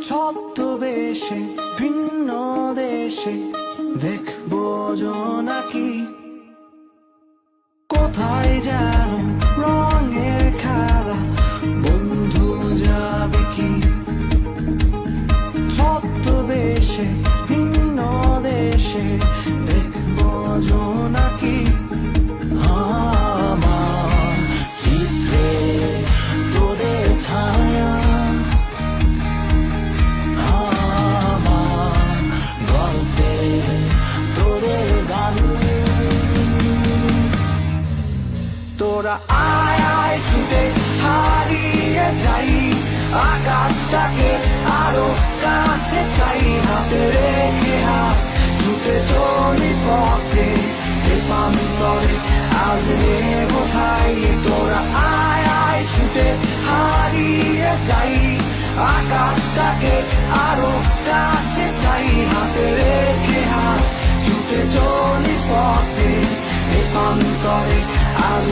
ছদ্মবেশে ভিন্ন দেশে দেখবো জোনাকি, কোথায় যেন রঙের খেলা, বন্ধু যাবে কি? ছদ্মবেশে ভিন্ন দেশে দেখবো জোনাকি, আমার চিত্রে তোদের ছায়া, আমার গল্পে তোদের গান। তোরা আয় আয় ছুটে হারিয়ে যাই, আকাশটাকে আরো কাছে চাই, হাতে রেখে হাত ছুটে চলি পথে প্রান্তরে, আজ কোথায়? তোরা আয় আয় ছুটে হারিয়ে যাই, আকাশটাকে আরো কাছে চাই, হাতে রেখে হাত ছুটে চলি পথে প্রান্তরে, আজ